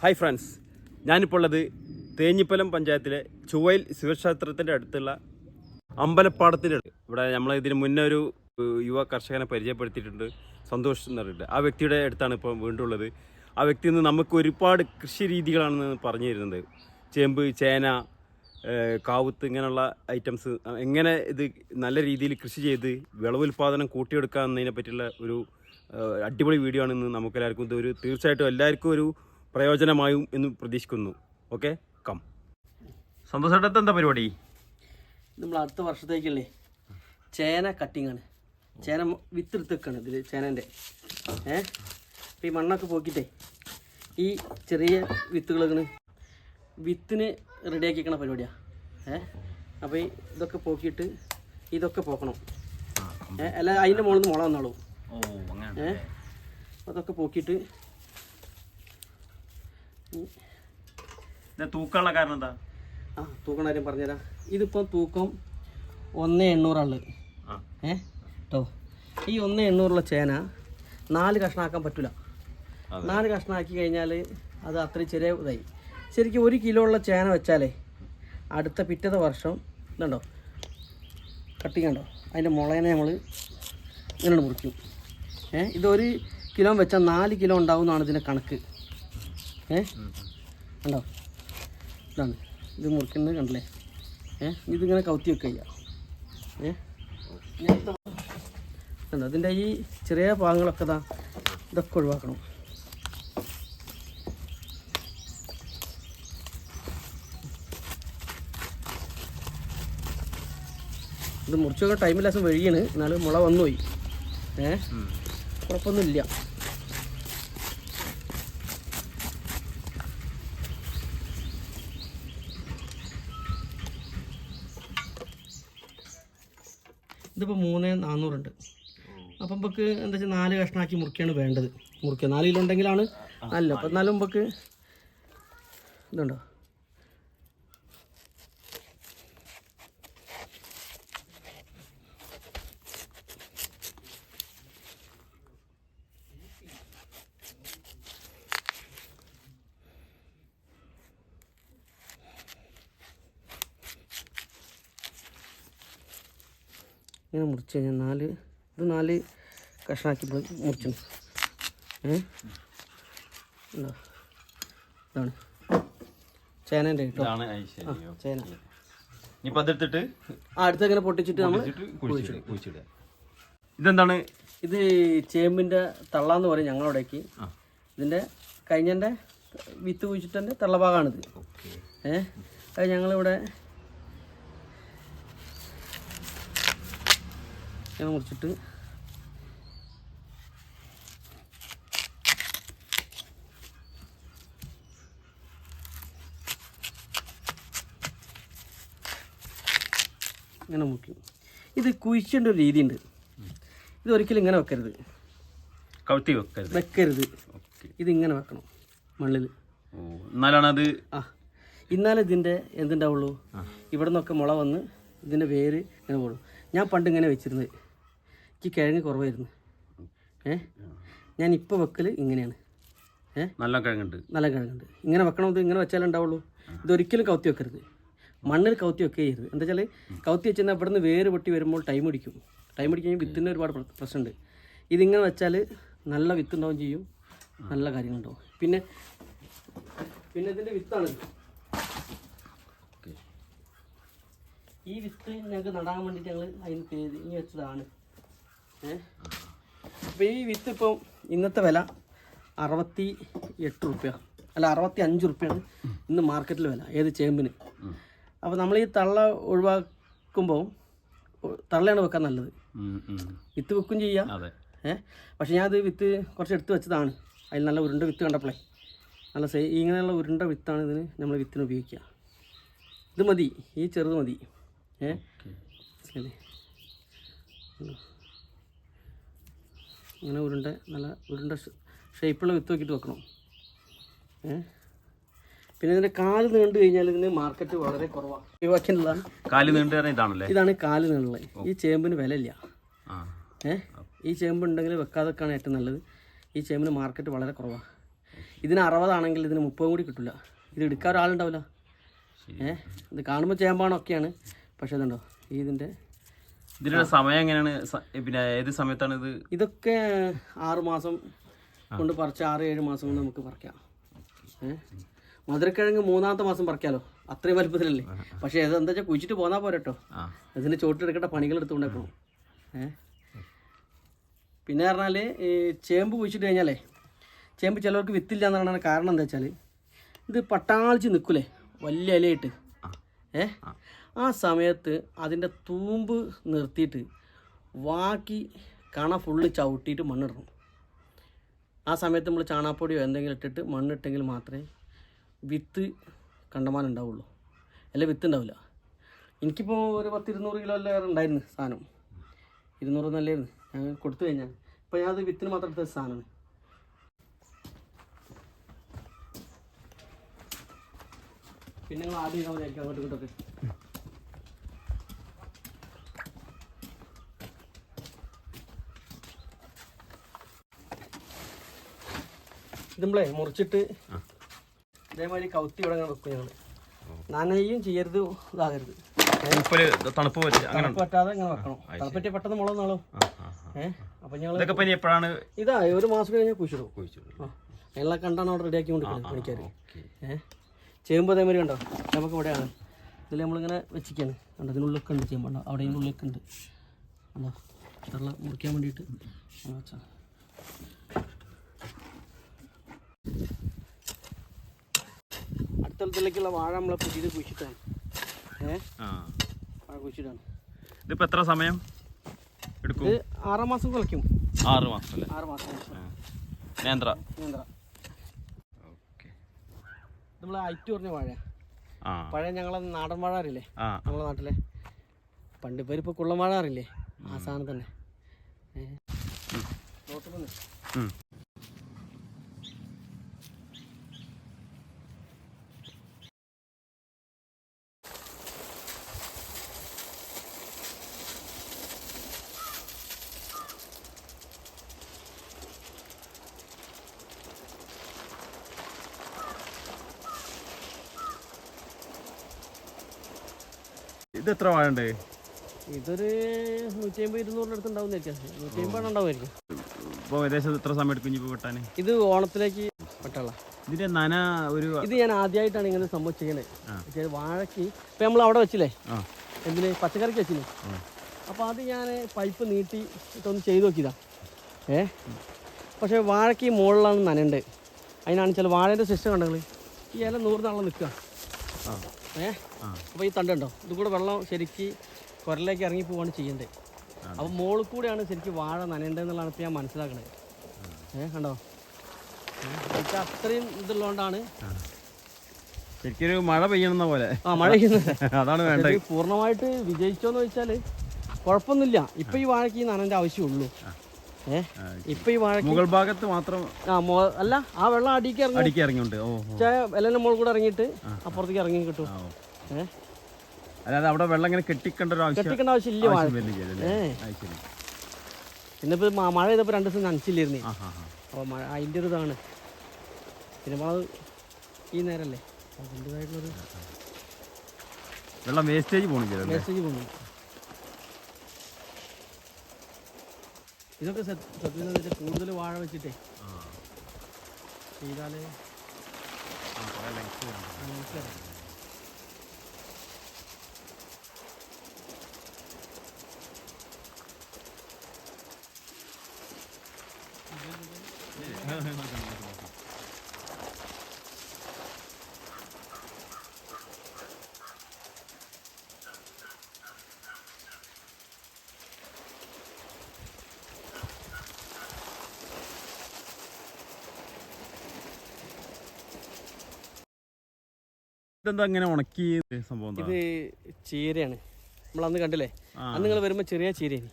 Hi friends, ഞാനിപ്പോൾ ഉള്ളത് തേഞ്ഞിപ്പലം പഞ്ചായത്തിലെ ചുവയിൽ ശിവക്ഷേത്രത്തിൻ്റെ അടുത്തുള്ള അമ്പലപ്പാടത്തിൻ്റെ അടുത്ത്. ഇവിടെ നമ്മൾ ഇതിന് മുന്നേ ഒരു യുവ കർഷകനെ പരിചയപ്പെടുത്തിയിട്ടുണ്ട്, സന്തോഷ് എന്ന് പറഞ്ഞിട്ട്. ആ വ്യക്തിയുടെ അടുത്താണ് ഇപ്പോൾ വീണ്ടും ഉള്ളത്. ആ വ്യക്തി നിന്ന് നമുക്ക് ഒരുപാട് കൃഷി രീതികളാണെന്ന് പറഞ്ഞു തരുന്നത്. ചേമ്പ്, ചേന, കാവുത്ത് ഇങ്ങനെയുള്ള ഐറ്റംസ് എങ്ങനെ ഇത് നല്ല രീതിയിൽ കൃഷി ചെയ്ത് വിളവുൽപാദനം കൂട്ടിയെടുക്കുക എന്നതിനെ പറ്റിയുള്ള ഒരു അടിപൊളി വീഡിയോ ആണെന്ന് നമുക്കെല്ലാവർക്കും ഇത് തീർച്ചയായിട്ടും എല്ലാവർക്കും ഒരു പ്രയോജനമായും എന്ന് പ്രതീക്ഷിക്കുന്നു. Okay, come. സന്തോഷമായിട്ട് എന്താ പരിപാടി? നമ്മൾ അടുത്ത വർഷത്തേക്കല്ലേ ചേന കട്ടിങ് ആണ്. ചേന വിത്തെടുത്ത് വെക്കാണ് ഇതിൽ ചേനൻ്റെ. അപ്പോൾ ഈ മണ്ണൊക്കെ പോക്കിയിട്ടേ ഈ ചെറിയ വിത്തുകളൊക്കെ വിത്തിന് റെഡിയാക്കി വെക്കണ പരിപാടിയാണ്. അപ്പോൾ ഈ ഇതൊക്കെ പോക്കിയിട്ട് ഇതൊക്കെ പോക്കണം. അല്ല അതിൻ്റെ മുകളിൽ നിന്ന് മുള വന്നോളൂ. അതൊക്കെ പോക്കിയിട്ട് തൂക്കാനുള്ള കാരണം എന്താ? തൂക്കണ കാര്യം പറഞ്ഞുതരാം. ഇതിപ്പോൾ തൂക്കം 1,800 കേട്ടോ. ഈ 1,800 ചേന 4 കഷ്ണമാക്കാൻ പറ്റില്ല. 4 കഷ്ണമാക്കി കഴിഞ്ഞാൽ അത് അത്രയും ചെറിയ ഇതായി. ശരിക്കും 1 കിലോ ഉള്ള ചേന വെച്ചാലേ അടുത്ത പിറ്റത്തെ വർഷം ഇതുണ്ടോ കട്ടിങ് ഉണ്ടോ, അതിൻ്റെ മുളേനെ നമ്മൾ ഇങ്ങനെ മുറിക്കും. ഇത് 1 കിലോ വെച്ചാൽ 4 കിലോ ഉണ്ടാവും എന്നാണ് ഇതിൻ്റെ കണക്ക്. കണ്ടോ, ഇതാണ് ഇത് മുറിക്കുന്നത്, കണ്ടില്ലേ? ഇതിങ്ങനെ കൗത്തി വെക്കുക. കണ്ടോ, അതിൻ്റെ ഈ ചെറിയ ഭാഗങ്ങളൊക്കെ ഇതൊക്കെ ഒഴിവാക്കണം. ഇത് മുറിച്ചൊക്കെ ടൈമിൽ ലേശം വഴിയാണ്, എന്നാലും മുള വന്നുപോയി. കുഴപ്പമൊന്നുമില്ല. ഇതിപ്പോൾ 3,400 ഉണ്ട്. അപ്പം നമുക്ക് എന്താ വെച്ചാൽ 4 കഷ്ണമാക്കി മുറിക്കുകയാണ് വേണ്ടത്. മുറിക്കുക 4 കിലോ ഉണ്ടെങ്കിലാണ് നല്ല. അപ്പം എന്നാലും നമുക്ക് ഇതുണ്ടോ, ഇങ്ങനെ മുറിച്ച് കഴിഞ്ഞാൽ 4 കഷ്ണമാക്കി മുറിച്ചു. ഇതാണ് ചേനൻ്റെ കേട്ടോ. ചേന അടുത്ത് ഇങ്ങനെ പൊട്ടിച്ചിട്ട് നമ്മൾ കുഴിച്ചിടുക. ഇതെന്താണ്? ഇത് ചേമ്പിൻ്റെ തള്ളാന്ന് പറയും ഞങ്ങളവിടേക്ക്. ഇതിൻ്റെ കഴിഞ്ഞൻ്റെ വിത്ത് കുഴിച്ചിട്ടതിൻ്റെ തള്ളഭാഗമാണിത്. അത് ഞങ്ങളിവിടെ ഇങ്ങനെ മുറിച്ചിട്ട് ഇങ്ങനെ മുറിക്കും. ഇത് കുഴിച്ചേണ്ട ഒരു രീതിയുണ്ട്. ഇതൊരിക്കലും ഇങ്ങനെ വെക്കരുത്, കൗത്തി വെക്കരുത്. ഇതിങ്ങനെ വെക്കണം മണ്ണിൽ. എന്നാലാണത് എന്നാലേ ഇതിൻ്റെ എന്തുണ്ടാവുള്ളൂ. ഇവിടെ നിന്നൊക്കെ മുള വന്ന് ഇതിൻ്റെ വേര് ഇങ്ങനെ പോടും. ഞാൻ പണ്ട് ഇങ്ങനെ വെച്ചിരുന്നത്, എനിക്ക് കിഴങ്ങ് കുറവായിരുന്നു. ഞാൻ ഇപ്പോൾ വെക്കൽ ഇങ്ങനെയാണ്. നല്ല കിഴങ്ങുണ്ട്. ഇങ്ങനെ വെക്കണം. ഇത് ഇങ്ങനെ വെച്ചാലേ ഉണ്ടാവുള്ളൂ. ഇതൊരിക്കലും കൗത്തി വെക്കരുത്, മണ്ണിൽ കൗത്തി വെക്കുക ചെയ്യരുത്. എന്താ വെച്ചാൽ കൗത്തി വെച്ചാൽ ഇവിടെ നിന്ന് വേര് പൊട്ടി വരുമ്പോൾ ടൈം പിടിക്കും. കഴിഞ്ഞാൽ വിത്തിൻ്റെ ഒരുപാട് പ്രശ്നമുണ്ട്. ഇതിങ്ങനെ വെച്ചാൽ നല്ല വിത്തുണ്ടാവും ചെയ്യും, നല്ല കാര്യങ്ങളുണ്ടാവും. പിന്നെ ഇതിൻ്റെ വിത്താണ്. ഈ വിത്ത് ഞങ്ങൾക്ക് നടാൻ വേണ്ടിയിട്ട് ഞങ്ങൾ അതിന് തേഞ്ഞ് വെച്ചതാണ്. അപ്പോൾ ഈ വിത്ത് ഇപ്പം ഇന്നത്തെ വില 68 രൂപ, അല്ല 65 രൂപയാണ് ഇന്ന് മാർക്കറ്റിൽ വില, ഏത് ചേമ്പിന്. അപ്പോൾ നമ്മൾ ഈ തള്ള ഒഴിവാക്കുമ്പോൾ തള്ളയാണ് വെക്കാൻ നല്ലത്. വിത്ത് വെക്കും ചെയ്യാം. പക്ഷെ ഞാനത് വിത്ത് കുറച്ച് എടുത്ത് വെച്ചതാണ്. അതിൽ നല്ല ഉരുണ്ട വിത്ത് കണ്ടപ്പോഴേ നല്ല ഇങ്ങനെയുള്ള ഉരുണ്ട വിത്താണ് ഇതിന് നമ്മൾ വിത്തിന് ഉപയോഗിക്കുക. ഇത് മതി, ഈ ചെറുത് മതി. ഇങ്ങനെ നല്ല ഉരുണ്ട ഷേപ്പുള്ള വിത്ത് നോക്കിയിട്ട് വെക്കണം. പിന്നെ ഇതിൻ്റെ കാല് നീണ്ടു കഴിഞ്ഞാൽ ഇതിന് മാർക്കറ്റ് വളരെ കുറവാണ്. ഒഴിവാക്കിയുള്ളതാണ്. ഇതാണ് കാല് നീളുള്ളത്. ഈ ചേമ്പിന് വിലയില്ല. ഈ ചേമ്പ് ഉണ്ടെങ്കിൽ വെക്കാതൊക്കെയാണ് ഏറ്റവും നല്ലത്. ഈ ചേമ്പിന് മാർക്കറ്റ് വളരെ കുറവാണ്. ഇതിന് 60 ആണെങ്കിൽ ഇതിന് 30 കൂടി കിട്ടില്ല. ഇത് എടുക്കാൻ ഒരാളുണ്ടാവില്ല. ഇത് കാണുമ്പോൾ ചേമ്പാണൊക്കെയാണ്, പക്ഷേ ഇതുണ്ടോ ഇതിൻ്റെ ഇതിനുള്ള സമയം എങ്ങനെയാണ്? പിന്നെ ഏത് സമയത്താണ് ഇത്? ഇതൊക്കെ 6 മാസം കൊണ്ട് പറിച്ച് 6-7 മാസം കൊണ്ട് നമുക്ക് പറിക്കാം. മധുരക്കിഴങ്ങ് 3-ാമത്തെ മാസം പറിക്കാമല്ലോ, അത്രയും വലുപ്പത്തിലല്ലേ. പക്ഷേ അത് എന്താ വെച്ചാൽ കുഴിച്ചിട്ട് പോന്നാൽ പോരട്ടോ, അതിന് ചോട്ടെടുക്കേണ്ട പണികൾ എടുത്തുകൊണ്ടേക്കണം. പിന്നെ പറഞ്ഞാൽ ഈ ചേമ്പ് കുഴിച്ചിട്ട് കഴിഞ്ഞാലേ, ചേമ്പ് ചിലവർക്ക് വിത്തില്ല എന്ന് പറയുന്ന കാരണം എന്താ വെച്ചാൽ ഇത് പട്ടാളിച്ച് നിൽക്കൂലേ വലിയ ഇലയിട്ട്. ആ സമയത്ത് അതിൻ്റെ തൂമ്പ് നിർത്തിയിട്ട് ബാക്കി കണ ഫുള്ള് ചവിട്ടിയിട്ട് മണ്ണിടണം. ആ സമയത്ത് നമ്മൾ ചാണകപ്പൊടിയോ എന്തെങ്കിലും ഇട്ടിട്ട് മണ്ണിട്ടെങ്കിൽ മാത്രമേ വിത്ത് കണ്ടമാനം ഉണ്ടാവുള്ളൂ, അല്ലെ വിത്ത് ഉണ്ടാവില്ല. എനിക്കിപ്പോൾ ഒരു 10-200 കിലോ എല്ലാം ഉണ്ടായിരുന്നു സാധനം. 200 നല്ലായിരുന്നു ഞാൻ കൊടുത്തു കഴിഞ്ഞാൽ. ഇപ്പോൾ ഞാൻ അത് വിത്തിന് മാത്രം എടുത്ത സാധനമാണ്. പിന്നെ നിങ്ങൾ ആദ്യം ചെയ്താൽ മതി അങ്ങോട്ടും ഇങ്ങോട്ടൊക്കെ. ഇത് നമ്മളെ മുറിച്ചിട്ട് ഇതേമാതിരി കൗത്തി ഇവിടെ വെക്കും ഞങ്ങൾ. നനയും ചെയ്യരുത്, ഇതാകരുത്, തണുപ്പ് പറ്റാതെ ഇങ്ങനെ വെക്കണം. തണുപ്പറ്റി പെട്ടെന്ന് മുളന്നാളോ. അപ്പം ഞങ്ങൾ എപ്പോഴാണ്? ഇതാ 1 മാസം കഴിഞ്ഞാൽ കുഴിച്ചിടും. ഞങ്ങളെ കണ്ടാണ് അവിടെ റെഡിയാക്കി കൊണ്ടിരിക്കുന്നത് പണിക്കാർ. ചേമ്പ് അതേമാതിരി കണ്ടോ, നമുക്ക് ഇവിടെയാണ്. ഇതിൽ നമ്മളിങ്ങനെ വെച്ചിരിക്കുകയാണ്. കണ്ടോ ഇതിനുള്ളിലൊക്കെ ഉണ്ട് ചേമ്പുണ്ടോ, അവിടെ ഇതിനുള്ളിലൊക്കെ ഉണ്ട്. കണ്ടോ വെള്ളം മുറിക്കാൻ വേണ്ടിയിട്ട് വെച്ചാൽ അടുത്തലത്തിലേക്കുള്ള വാഴ നമ്മളെ പുതിയത് കുഴിച്ചിട്ടാണ്. വാഴ കുഴിച്ചിട്ടാണ്. ഇതിപ്പോൾ എത്ര സമയം എടുക്കും? ഇത് 6 മാസം കുലയ്ക്കും. 6 മാസം അല്ലേ? 6 മാസം നേന്ത്ര. നമ്മൾ ഐറ്റ് പറഞ്ഞ വാഴ, പഴയ ഞങ്ങളെ നാടൻ വാഴ അറിയില്ലേ, നമ്മളെ നാട്ടിലെ പണ്ട് പേര് ഇപ്പോൾ കുള്ളം വാഴ അറിയില്ലേ, ആ സാധനം തന്നെ. ഇത് എത്ര വാഴ ഉണ്ട്? ഇതൊരു 150-200 അടുത്ത് ഉണ്ടാവുന്നതായിരിക്കും. 150 ഉണ്ടാവുമായിരിക്കും. ഇപ്പോൾ ഏകദേശം എത്ര സമയം എടുക്കും ഇപ്പോൾ വെട്ടാൻ? ഇത് ഓണത്തിലേക്ക് വെട്ടാള. ഇതിന്റെ നന ഒരു ഇത് ഞാൻ ആദ്യമായിട്ടാണ് ഇങ്ങനെ സംഭവം ചെയ്യണത്. വാഴയ്ക്ക് ഇപ്പം നമ്മൾ അവിടെ വെച്ചില്ലേ, എന്തിന് പച്ചക്കറിക്ക് വെച്ചില്ലേ, അപ്പോൾ അത് ഞാൻ പൈപ്പ് നീട്ടി ഇട്ടൊന്ന് ചെയ്ത് നോക്കിയതാ. പക്ഷേ വാഴയ്ക്ക് മുകളിലാണ് നനയുണ്ട്. അതിനാണ് ചില വാഴേൻ്റെ സിസ്റ്റം കണ്ടെങ്കിൽ ഈ ഇല 100 നാളെ നിൽക്കുക. അപ്പോൾ ഈ തണ്ടുണ്ടോ, ഇത് കൂടെ വെള്ളം ശരിക്ക് കുരലേക്ക് ഇറങ്ങി പോവാണ് ചെയ്യേണ്ടത്. അപ്പോൾ മുകളിൽ കൂടെയാണ് ശരിക്കും വാഴ നനയേണ്ടതെന്നുള്ളതാണ് ഇപ്പോൾ ഞാൻ മനസ്സിലാക്കണത്. കണ്ടോ, എനിക്ക് അത്രയും ഇതുള്ളതുകൊണ്ടാണ് ശരിക്കൊരു മഴ പെയ്യണമെന്ന പോലെ. മഴ പെയ്യുന്നത് അതാണ് വേണ്ടത്. പൂർണ്ണമായിട്ട് വിജയിച്ചോന്ന് ചോദിച്ചാൽ കുഴപ്പമൊന്നുമില്ല. ഇപ്പം ഈ വാഴയ്ക്ക് ഈ നനേൻ്റെ ആവശ്യമുള്ളൂ. ഇപ്പം ഈ വാഴ മുകൾ ഭാഗത്ത് മാത്രം അല്ല, ആ വെള്ളം അടിക്ക് ഇറങ്ങിയുണ്ട്. എല്ലാം മുകളിൽ കൂടെ ഇറങ്ങിയിട്ട് അപ്പുറത്തേക്ക് ഇറങ്ങി കിട്ടും. അല്ലാതെ അവിടെ വെള്ളം ഇങ്ങനെ കെട്ടിക്കേണ്ട ആവശ്യമില്ല വാഴ. ഇന്നിപ്പോൾ മഴ ചെയ്തപ്പോൾ 2 ദിവസം നനച്ചില്ലായിരുന്നേ. അപ്പോൾ മഴ അതിൻ്റെ ഒരു ഇതാണ്. പിന്നെ നമ്മൾ ഈ നേരമല്ലേ അതിൻ്റെതായിട്ടുള്ളൊരു വെള്ളം വേസ്റ്റേജ് പോകുന്നു. ഇതൊക്കെ സത്യം വെച്ചാൽ കൂടുതൽ വാഴ വെച്ചിട്ടേ ചെയ്താൽ ഇതെന്താ അങ്ങനെ ഉണക്കി സംഭവം? ഇത് ചീരയാണ്. നമ്മളന്ന് കണ്ടില്ലേ, അന്ന് നിങ്ങൾ വരുമ്പോൾ ചെറിയ ചീരയാണ്.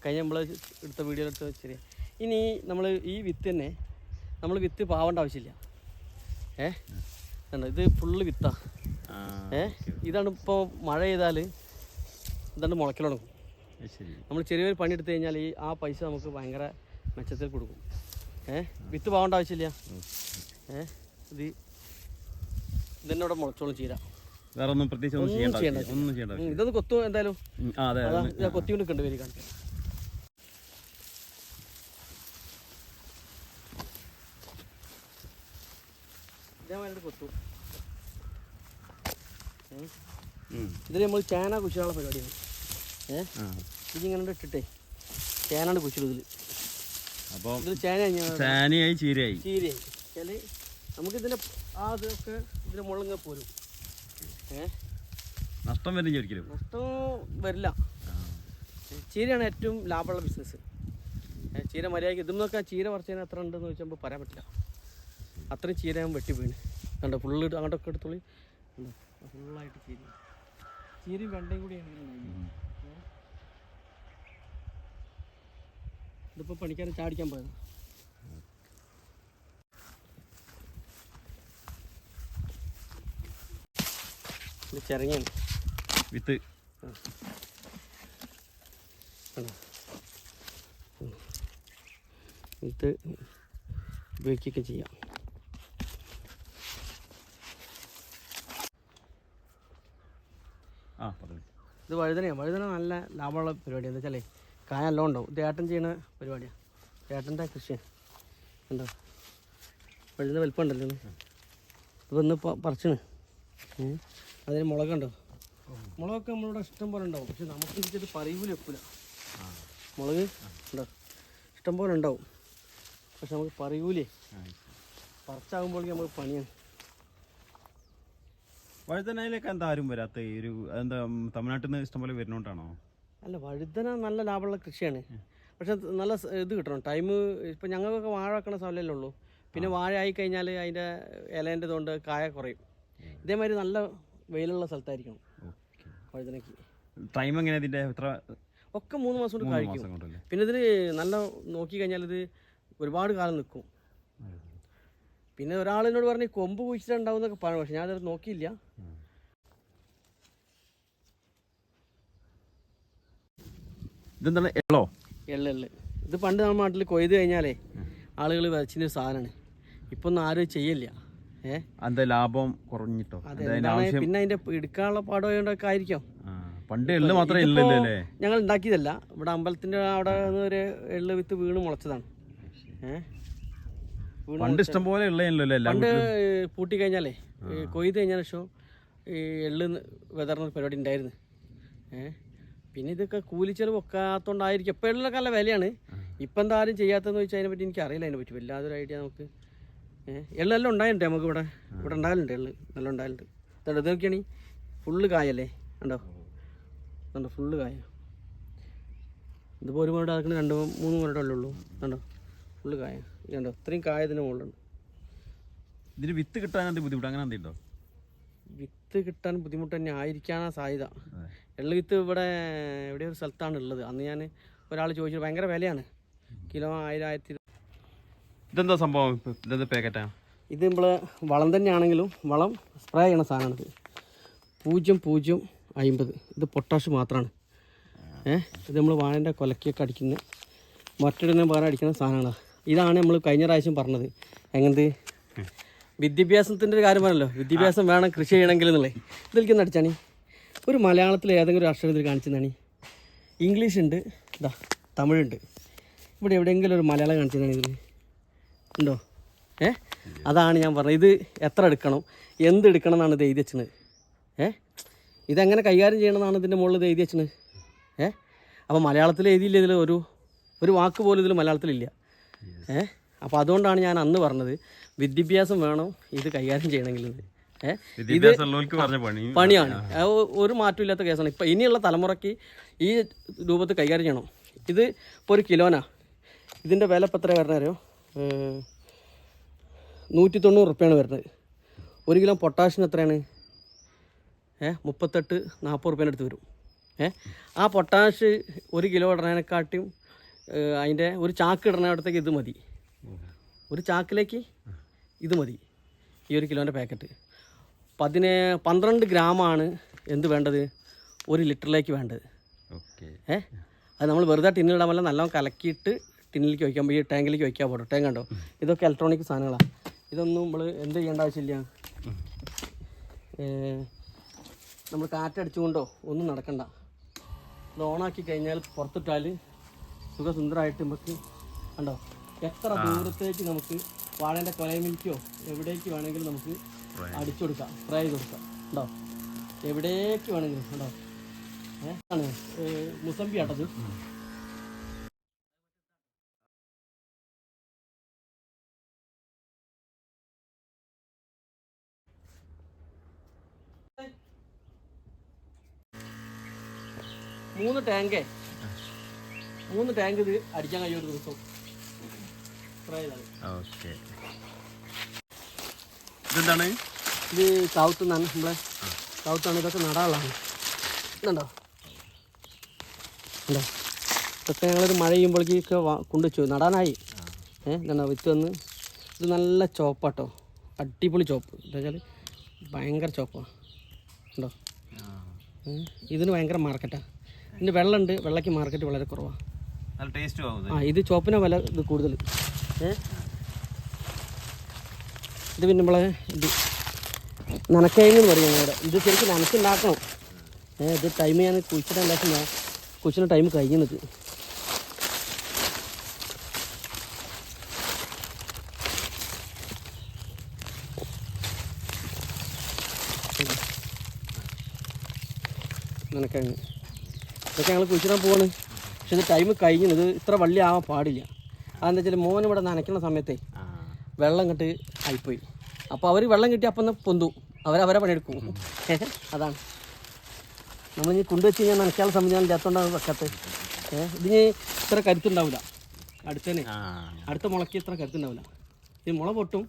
കഴിഞ്ഞ നമ്മൾ എടുത്ത വീഡിയോ എടുത്ത ചെറിയ. ഇനി നമ്മൾ ഈ വിത്ത് തന്നെ നമ്മൾ വിത്ത് പാവേണ്ട ആവശ്യമില്ല. ഇത് ഫുള്ള് വിത്താ. ഇതാണ് ഇപ്പോൾ മഴ ചെയ്താൽ ഇതാണ്ട് മുളയ്ക്കൽ തുടങ്ങും. നമ്മൾ ചെറിയൊരു പണിയെടുത്ത് കഴിഞ്ഞാൽ ആ പൈസ നമുക്ക് ഭയങ്കര മെച്ചത്തിൽ കൊടുക്കും. വിത്ത് പോകേണ്ട ആവശ്യമില്ല. ഇതെന്നോടെ മുളച്ചോളും ചീര. വേറെ ഒന്നും പ്രത്യേകിച്ച് ഒന്നും ചെയ്യണ്ട. ഇതൊന്ന് കൊത്തു എന്തായാലും കൊത്തിക്കൊണ്ട് കണ്ടു വരി കാണിക്കാം. ഇതേമാതിരി കൊത്തു. ഇതിൽ നമ്മൾ ചേന കുശിയുള്ള പരിപാടിയാണ്. ഇതിങ്ങനെ ഇട്ടിട്ടേ ചേനാണ് കുശിടും. ഇതിൽ ചേനയായി ചീരയായി വെച്ചാൽ നമുക്കിതിൻ്റെ അതൊക്കെ ഇതിൻ്റെ മുളങ്ങ പോരും. നഷ്ടം വരില്ല, ഒരിക്കലും നഷ്ടം വരില്ല. ചീരയാണ് ഏറ്റവും ലാഭമുള്ള ബിസിനസ്. ചീര മര്യാദയ്ക്ക് ഇതൊന്നൊക്കെ ചീര പറിച്ചതിന് എത്ര ഉണ്ടെന്ന് ചോദിച്ചാൽ പറയാൻ പറ്റില്ല. അത്രയും ചീര ഞാൻ വെട്ടി വീണ് കണ്ടോ. ഫുള്ള് അങ്ങോട്ടൊക്കെ എടുത്തോളി. ഫുള്ളായിട്ട് ചീരയും വെണ്ടയും കൂടിയാണ്. ഇതിപ്പോൾ പണിക്കാരൻ ചാടിക്കാൻ പോയത്. ഇത് ചിരങ്ങയാണ് വിത്ത്. വിത്ത് ഉപയോഗിക്കുകയൊക്കെ ചെയ്യാം. ഇത് വഴുതനയാണ്. വഴുതന നല്ല ലാഭമുള്ള പരിപാടിയാണ്. എന്താ വെച്ചാൽ കായ എല്ലാം ഉണ്ടാവും. ഇത് ഏട്ടൻ ചെയ്യുന്ന പരിപാടിയാണ്. ഏട്ടൻ്റെ കൃഷിയാണ്. ഉണ്ടോ വഴുതന വലിപ്പം ഉണ്ടല്ലോ. ഇത് ഒന്ന് പറിച്ചാണ്. അതിന് മുളകുണ്ടോ. മുളകൊക്കെ നമ്മളിവിടെ ഇഷ്ടം പോലെ ഉണ്ടാവും. പക്ഷെ നമുക്ക് ഇത് പറയൂല വെപ്പില്ല. മുളക് ഉണ്ടോ ഇഷ്ടം പോലെ ഉണ്ടാവും. പക്ഷെ നമുക്ക് പറയൂലേ. പറിച്ചാകുമ്പോഴേക്കും നമുക്ക് പണിയാണ്. വഴുതനയിലേക്ക് എന്താ ആരും വരാത്ത ഒരു എന്താ തമിഴ്നാട്ടിൽ നിന്ന് ഇഷ്ടംപോലെ വരുന്നോണ്ടാണോ? അല്ല, വഴുതന നല്ല ലാഭമുള്ള കൃഷിയാണ്. പക്ഷെ നല്ല ഇത് കിട്ടണം ടൈം. ഇപ്പം ഞങ്ങൾക്കൊക്കെ വാഴ വെക്കണ സ്ഥലമല്ലേ ഉള്ളൂ. പിന്നെ വാഴ ആയി കഴിഞ്ഞാൽ അതിൻ്റെ ഇലേൻ്റെ കൊണ്ട് കായ കുറയും. ഇതേമാതിരി നല്ല വെയിലുള്ള സ്ഥലത്തായിരിക്കണം വഴുതനയ്ക്ക്. ടൈം എങ്ങനെയാണ് ഇതിൻ്റെ? ഒക്കെ 3 മാസം കൊണ്ട് കഴിക്കും. പിന്നെ ഇതിൽ നല്ല നോക്കി കഴിഞ്ഞാൽ ഇത് ഒരുപാട് കാലം നിൽക്കും. പിന്നെ ഒരാളിനോട് പറഞ്ഞ് കൊമ്പ് കുഴിച്ചിട്ടുണ്ടാവും എന്നൊക്കെ പറഞ്ഞു. പക്ഷെ ഞാനത് നോക്കിയില്ല. ഇതെന്താണ്? എള്ളോ? എള്ള്. ഇത് പണ്ട് നമ്മുടെ നാട്ടിൽ കൊയ്ത് കഴിഞ്ഞാലേ ആളുകൾ വിതച്ചിൻ്റെ സാധനമാണ്. ഇപ്പം ഒന്നും ആരും ചെയ്യില്ല. അതിന്റെ ലാഭം കുറഞ്ഞിട്ടോ? പിന്നെ അതിന്റെ എടുക്കാനുള്ള പാടമൊക്കെ ആയിരിക്കാം. പണ്ട് എള്ള് മാത്രമേ ഇല്ലല്ലേ? ഞങ്ങൾ ഉണ്ടാക്കിയതല്ല. ഇവിടെ അമ്പലത്തിന്റെ അവിടെ ഒരു എള്ള് വിത്ത് വീണ് മുളച്ചതാണ്. പണ്ട് ഇഷ്ടം പോലെ ഉള്ളതല്ലേ? പണ്ട് പൂട്ടി കഴിഞ്ഞാലേ കൊയ്ത് കഴിഞ്ഞ ശേഷം ഈ എള്ള് വിതറുന്ന പരിപാടി ഉണ്ടായിരുന്നു. പിന്നെ ഇതൊക്കെ കൂലിച്ചെലവ് വെക്കാത്തോണ്ടായിരിക്കും. ഇപ്പം എള്ളിനൊക്കെ നല്ല വിലയാണ്. ഇപ്പം എന്താ ആരും ചെയ്യാത്തതെന്ന് ചോദിച്ചാൽ അതിനെ പറ്റി എനിക്ക് അറിയില്ല. അതിനെ പറ്റി വല്ലാതൊരു ഐഡിയ നമുക്ക്. എള്ളെല്ലാം ഉണ്ടായിട്ടുണ്ട് നമുക്ക് ഇവിടെ ഉണ്ടാകലുണ്ട്. എള്ള് നല്ല ഉണ്ടാകലുണ്ട്. ഇത് നോക്കിയാണീ ഫുള്ള് കായല്ലേ. ഉണ്ടോ കണ്ടോ ഫുള്ള് കായ. ഇതിപ്പോൾ ഒരു മുരട് ആക്കുന്ന 2-3 മുരടല്ലേ ഉള്ളൂ. കണ്ടോ ഫുള്ള് കായ. കണ്ടോ ഇത്രയും കായ ഇതിന് മുകളിലുണ്ട്. ഇതിന് വിത്ത് കിട്ടാൻ ബുദ്ധിമുട്ട് അങ്ങനെ എന്തെയുണ്ടോ? വിത്ത് കിട്ടാൻ ബുദ്ധിമുട്ട് തന്നെ ആയിരിക്കാനാ സാധ്യത. എള്ള് വിത്ത് ഇവിടെ എവിടെയോ ഒരു സ്ഥലത്താണ് ഉള്ളത്. അന്ന് ഞാൻ ഒരാൾ ചോദിച്ചു. ഭയങ്കര വിലയാണ്. കിലോ 1000-1000. ഇതെന്താ സംഭവം? ഇതെന്താ പാക്കറ്റാ? ഇത് നമ്മൾ വളം തന്നെയാണെങ്കിലും വളം സ്പ്രേ ചെയ്യണ സാധനമാണിത്. 0.050. ഇത് പൊട്ടാഷ് മാത്രമാണ്. ഇത് നമ്മൾ വാഴൻ്റെ കൊലക്കൊക്കെ അടിക്കുന്ന മറ്റൊരു വേറെ അടിക്കുന്ന സാധനങ്ങളാണ്. ഇതാണ് നമ്മൾ കഴിഞ്ഞ പ്രാവശ്യം പറഞ്ഞത്. എങ്ങനത്തെ വിദ്യാഭ്യാസത്തിൻ്റെ ഒരു കാര്യം പറഞ്ഞല്ലോ. വിദ്യാഭ്യാസം വേണം കൃഷി ചെയ്യണമെങ്കിൽ എന്നുള്ളത്. ഇതിലേക്കൊന്ന് അടിച്ചാണി. ഒരു മലയാളത്തിൽ ഏതെങ്കിലും ഒരു അക്ഷരത്തിൽ കാണിച്ചതാണ്. ഇംഗ്ലീഷ് ഉണ്ട്, ഇതാ തമിഴുണ്ട്. ഇവിടെ എവിടെയെങ്കിലും ഒരു മലയാളം കാണിച്ചതാണ് ഇതിൽ ഉണ്ടോ? അതാണ് ഞാൻ പറഞ്ഞത്. ഇത് എത്ര എടുക്കണം, എന്തെടുക്കണം എന്നാണ് ഇത് എഴുതി വെച്ചത്. ഇതെങ്ങനെ കൈകാര്യം ചെയ്യണമെന്നാണ് ഇതിൻ്റെ മുകളിൽ ഇത് എഴുതി വെച്ചത്. അപ്പോൾ മലയാളത്തിൽ എഴുതിയില്ല. ഇതിൽ ഒരു വാക്ക് പോലും ഇതിൽ മലയാളത്തിലില്ല. അപ്പോൾ അതുകൊണ്ടാണ് ഞാൻ അന്ന് പറഞ്ഞത് വിദ്യാഭ്യാസം വേണം ഇത് കൈകാര്യം ചെയ്യണമെങ്കിൽ. ഇത് പണിയാണ്, ഒരു മാറ്റമില്ലാത്ത കേസാണ്. ഇപ്പം ഇനിയുള്ള തലമുറയ്ക്ക് ഈ രൂപത്തിൽ കൈകാര്യം ചെയ്യണം. ഇത് ഇപ്പോൾ ഒരു കിലോനാ. ഇതിൻ്റെ വില ഇപ്പം എത്ര വരണോ? 190 റുപ്യാണ് വരുന്നത്. 1 കിലോ പൊട്ടാഷിന് എത്രയാണ്? 38-40 റുപ്യേൻ്റെ അടുത്ത് വരും. ആ പൊട്ടാഷ് 1 കിലോ ഇടണേനെക്കാട്ടും അതിൻ്റെ ഒരു ചാക്ക് ഇടണേടത്തേക്ക് ഇത് മതി. ഒരു ചാക്കിലേക്ക് ഇത് മതി. ഈ 1 കിലോൻ്റെ പാക്കറ്റ് 12 ഗ്രാമാണ് എന്ത് വേണ്ടത്? 1 ലിറ്ററിലേക്ക് വേണ്ടത്. അത് നമ്മൾ വെറുതെ ടിന്നിലിടാൻ പറ്റില്ല. നല്ലോണം കലക്കിയിട്ട് ടിന്നിലേക്ക് വയ്ക്കാൻ ഈ ടാങ്കിലേക്ക് വയ്ക്കാൻ പോട്ടോ. ടാങ്ക് കണ്ടോ, ഇതൊക്കെ ഇലക്ട്രോണിക് സാധനങ്ങളാണ്. ഇതൊന്നും നമ്മൾ എന്ത് ചെയ്യേണ്ട ആവശ്യമില്ല. നമ്മൾ കാറ്റടിച്ചുകൊണ്ടോ ഒന്നും നടക്കണ്ട. ഇത് ഓണാക്കി കഴിഞ്ഞാൽ പുറത്തിട്ടാൽ സുഖസുന്ദരമായിട്ട് നമുക്ക് കണ്ടോ എത്ര ദൂരത്തേക്ക് നമുക്ക് വാഴേൻ്റെ കൊലമിലേക്കോ എവിടേക്ക് വേണമെങ്കിലും നമുക്ക് അടിച്ചു കൊടുക്കാം, സ്പ്രേ ചെയ്ത് കൊടുക്കാം. ഉണ്ടോ, എവിടേക്ക് വേണമെങ്കിലും. ഉണ്ടോ, ആണ് മുസമ്പി ആട്ടത്. മൂന്ന് ടാങ്ക് ഇത് അടിക്കാൻ കഴിയും ഒരു ദിവസം സ്പ്രേ ചെയ്താൽ. ഇതെന്താണ്? ഇത് കാവുത്തുനിന്നാണ്, നമ്മളെ കാവുത്താണ്. ഇതൊക്കെ നടാനുള്ളതാണ്. ഇതുണ്ടോ, ഉണ്ടോ, ഇതൊക്കെ ഞങ്ങളൊരു മഴ ചെയ്യുമ്പോഴേക്കൊക്കെ കൊണ്ടുവച്ചു നടാനായി. ഇതുണ്ടോ വിത്ത് വന്ന്. ഇത് നല്ല ചോപ്പാട്ടോ, അടിപൊളി ചോപ്പ്. എന്താ വെച്ചാൽ ഭയങ്കര ചോപ്പാണ്. ഉണ്ടോ, ഇതിന് ഭയങ്കര മാർക്കറ്റാണ്. ഇതിന് വെള്ളമുണ്ട്, വെള്ളയ്ക്ക് മാർക്കറ്റ് വളരെ കുറവാണ്. ഇത് ചോപ്പിന് വില ഇത് കൂടുതൽ. ഇത് പിന്നെ നമ്മളെ ഇത് നനക്കേങ്ങെന്ന് പറയും ഞങ്ങളുടെ. ഇത് ശരിക്കും നനച്ചുണ്ടാക്കണം. ഇത് ടൈം ഞാൻ കുഴിച്ചിട്ട് ടൈം കഴിയുന്നത്. നനക്കേങ്ങ് ഇതൊക്കെ ഞങ്ങൾ കുഴിച്ചിടാൻ പോവാണ്. പക്ഷെ ഇത് ടൈം കഴിഞ്ഞത്. ഇത് ഇത്ര വള്ളി ആവാൻ പാടില്ല. അതെന്താ വെച്ചാൽ മോൻ ഇവിടെ നനയ്ക്കുന്ന സമയത്തേ വെള്ളം ഇങ്ങോട്ട് ആയിപ്പോയി. അപ്പോൾ അവർ വെള്ളം കിട്ടി അപ്പം പൊന്തു, അവരെ പണിയെടുക്കും. അതാണ് നമ്മളിനി കൊണ്ടുവച്ച് കഴിഞ്ഞാൽ നനയ്ക്കാനുള്ള സംവിധാനം ഇല്ലാത്തതുകൊണ്ടാണ് വെക്കാത്തത്. ഇതിന് ഇത്ര കരുത്തുണ്ടാവില്ല. അടുത്ത മുളയ്ക്ക് ഇത്ര കരുത്തുണ്ടാവില്ല. ഇത് മുള പൊട്ടും,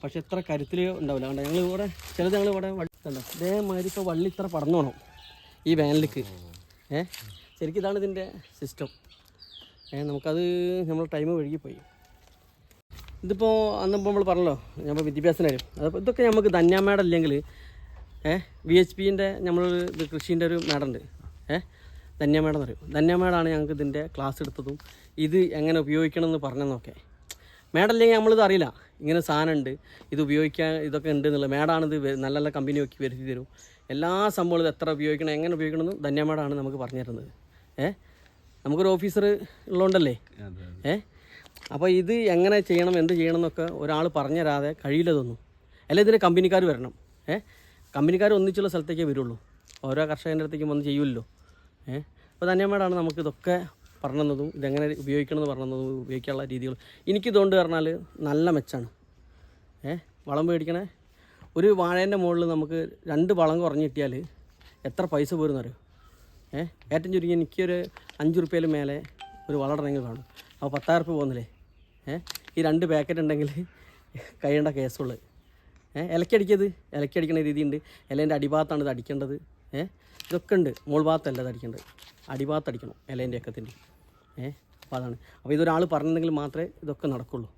പക്ഷെ ഇത്ര കരുത്തിൽ ഉണ്ടാവില്ല. കണ്ടോ, ഞങ്ങളിവിടെ ചിലത് ഞങ്ങളിവിടെ വള്ളിത്തുണ്ടോ ഇതേമാതിരി. ഇപ്പോൾ വള്ളി ഇത്ര പടന്നു വേണം ഈ വേനലിക്ക്. ശരിക്കും ഇതാണ് ഇതിൻ്റെ സിസ്റ്റം. നമുക്കത് നമ്മൾ ടൈം വഴുകിപ്പോയി. ഇതിപ്പോൾ അന്നിപ്പോൾ നമ്മൾ പറഞ്ഞല്ലോ നമ്മൾ വിദ്യാഭ്യാസത്തിനായാലും അതപ്പോൾ ഇതൊക്കെ നമുക്ക് ധന്യ മേഡം ഇല്ലെങ്കിൽ VHPൻ്റെ നമ്മൾ ഇത് കൃഷീൻ്റെ ഒരു മേഡുണ്ട്. ധന്യ മേഡം എന്ന് പറയും. ധന്യ മേഡമാണ് ഞങ്ങൾക്ക് ഇതിൻ്റെ ക്ലാസ് എടുത്തതും ഇത് എങ്ങനെ ഉപയോഗിക്കണമെന്ന് പറഞ്ഞതെന്നൊക്കെ. മേഡം ഇല്ലെങ്കിൽ നമ്മളിത് അറിയില്ല. ഇങ്ങനെ സാധനം ഉണ്ട്, ഇത് ഉപയോഗിക്കാൻ ഇതൊക്കെ ഉണ്ട് എന്നുള്ളത്. മേഡാണിത് നല്ല നല്ല കമ്പനി നോക്കി വരുത്തി തരും. എല്ലാ സംഭവങ്ങളും എത്ര ഉപയോഗിക്കണം, എങ്ങനെ ഉപയോഗിക്കണമെന്ന് ധന്യ മേഡമാണ് നമുക്ക് പറഞ്ഞു തരുന്നത്. നമുക്കൊരു ഓഫീസർ ഉള്ളതുകൊണ്ടല്ലേ. അപ്പോൾ ഇത് എങ്ങനെ ചെയ്യണം, എന്ത് ചെയ്യണം എന്നൊക്കെ ഒരാൾ പറഞ്ഞു തരാതെ കഴിയില്ലതൊന്നും. അല്ല, ഇതിന് കമ്പനിക്കാർ വരണം. കമ്പനിക്കാർ ഒന്നിച്ചുള്ള സ്ഥലത്തേക്കേ വരുള്ളൂ. ഓരോ കർഷകൻ്റെ അടുത്തേക്കും വന്ന് ചെയ്യുമല്ലോ. അപ്പോൾ ധന്യമേടാണ് നമുക്കിതൊക്കെ പറഞ്ഞതും ഇതെങ്ങനെ ഉപയോഗിക്കണമെന്ന് പറഞ്ഞതും ഉപയോഗിക്കാനുള്ള രീതികൾ. എനിക്കിതുകൊണ്ട് പറഞ്ഞാൽ നല്ല മെച്ചാണ്. വളം മേടിക്കണേ ഒരു വാഴേൻ്റെ മുകളിൽ നമുക്ക് 2 വളം കുറഞ്ഞ് കിട്ടിയാൽ എത്ര പൈസ പോരുമെന്ന് അറിയോ? ഏറ്റവും ചുരുങ്ങി എനിക്കൊരു 5 റുപ്യയിൽ മേലെ ഒരു വളമിടണമെങ്കിൽ കാണും. അപ്പോൾ 10,000 റുപ്യ പോകുന്നില്ലേ? ഈ 2 പാക്കറ്റ് ഉണ്ടെങ്കിൽ കഴിയേണ്ട കേസുള്ളത്. ഇലക്കടിക്കണ രീതിയുണ്ട്. ഇലേൻ്റെ അടിഭാഗത്താണ് ഇത് അടിക്കേണ്ടത്. ഇതൊക്കെ ഉണ്ട്. മോൾ ഭാഗത്തല്ല ഇത് അടിക്കേണ്ടത്, അടിഭാഗത്ത് അടിക്കണം ഇലേൻ്റെ ഒക്കത്തിൻ്റെ. അപ്പോൾ അതാണ്. അപ്പോൾ ഇതൊരാൾ പറഞ്ഞെങ്കിൽ മാത്രമേ ഇതൊക്കെ നടക്കുള്ളൂ.